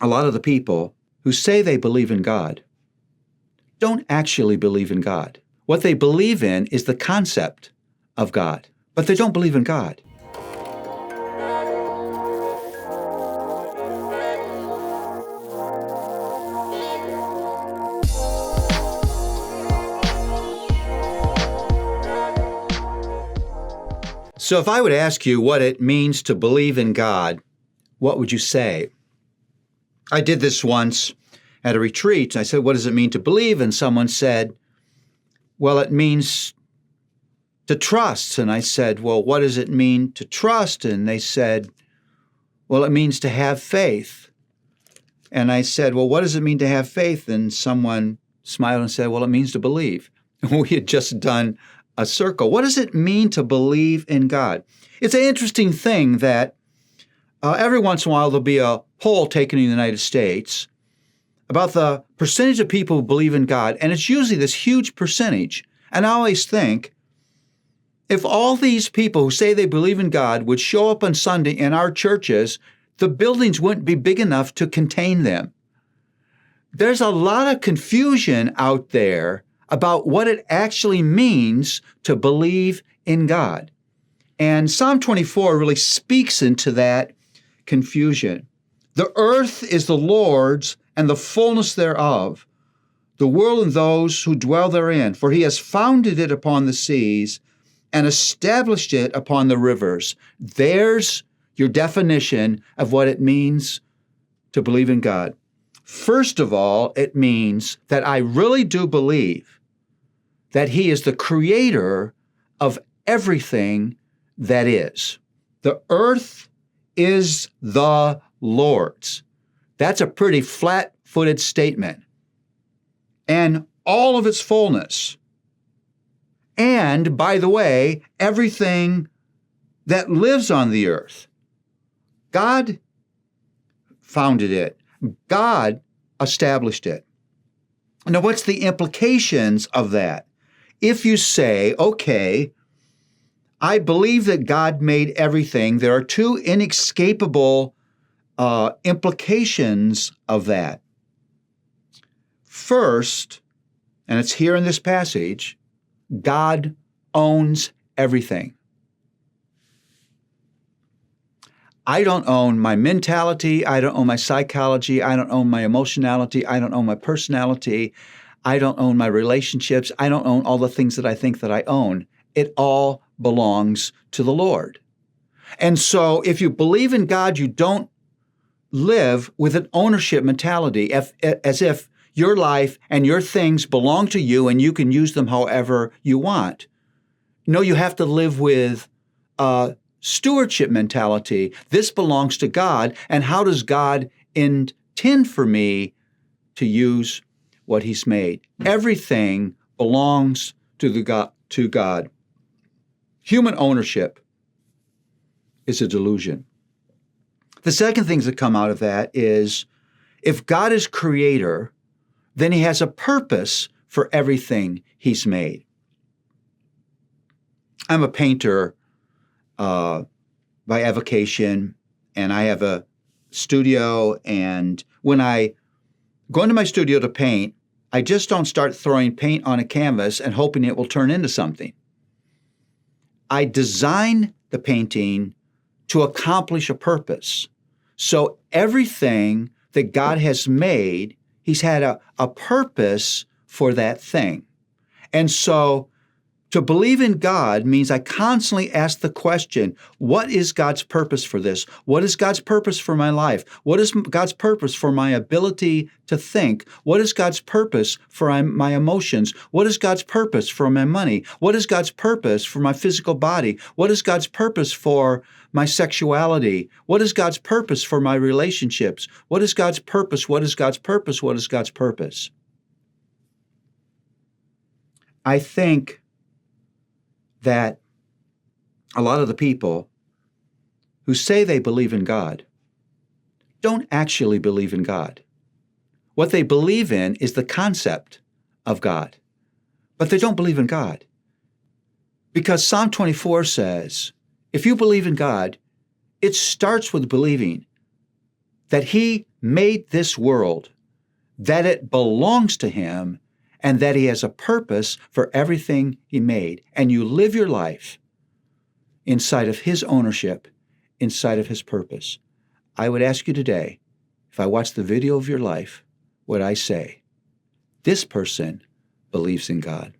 a lot of the people who say they believe in God don't actually believe in God. What they believe in is the concept of God, but they don't believe in God. So if I would ask you what it means to believe in God, what would you say? I did this once at a retreat. I said, what does it mean to believe? And someone said, well, it means to trust. And I said, well, what does it mean to trust? And they said, well, it means to have faith. And I said, well, what does it mean to have faith? And someone smiled and said, well, it means to believe. We had just done a circle. What does it mean to believe in God? It's an interesting thing that every once in a while there'll be a poll taken in the United States about the percentage of people who believe in God, and it's usually this huge percentage. And I always think, if all these people who say they believe in God would show up on Sunday in our churches, the buildings wouldn't be big enough to contain them. There's a lot of confusion out there about what it actually means to believe in God. And Psalm 24 really speaks into that confusion. The earth is the Lord's and the fullness thereof, the world and those who dwell therein. For he has founded it upon the seas and established it upon the rivers. There's your definition of what it means to believe in God. First of all, it means that I really do believe that he is the creator of everything that is. The earth is the Lord's. That's a pretty flat-footed statement. And all of its fullness. And, by the way, everything that lives on the earth. God founded it. God established it. Now, what's the implications of that? If you say, okay, I believe that God made everything, there are two inescapable implications of that. First, and it's here in this passage, God owns everything. I don't own my mentality. I don't own my psychology. I don't own my emotionality. I don't own my personality. I don't own my relationships. I don't own all the things that I think that I own. It all belongs to the Lord. And so if you believe in God, you don't live with an ownership mentality, as if your life and your things belong to you and you can use them however you want. No, you have to live with a stewardship mentality. This belongs to God, and how does God intend for me to use what he's made? Everything belongs to God. Human ownership is a delusion. The second thing that come out of that is, if God is creator, then he has a purpose for everything he's made. I'm a painter by avocation, and I have a studio, and when I go into my studio to paint, I just don't start throwing paint on a canvas and hoping it will turn into something. I design the painting to accomplish a purpose. So everything that God has made, he's had a purpose for that thing. And so to believe in God means I constantly ask the question, what is God's purpose for this? What is God's purpose for my life? What is God's purpose for my ability to think? What is God's purpose for my emotions? What is God's purpose for my money? What is God's purpose for my physical body? What is God's purpose for my sexuality? What is God's purpose for my relationships? What is God's purpose? What is God's purpose? What is God's purpose? I think that a lot of the people who say they believe in God don't actually believe in God. What they believe in is the concept of God, but they don't believe in God. Because Psalm 24 says, if you believe in God, it starts with believing that he made this world, that it belongs to him, and that he has a purpose for everything he made, and you live your life inside of his ownership, inside of his purpose, I would ask you today, if I watch the video of your life, would I say, this person believes in God?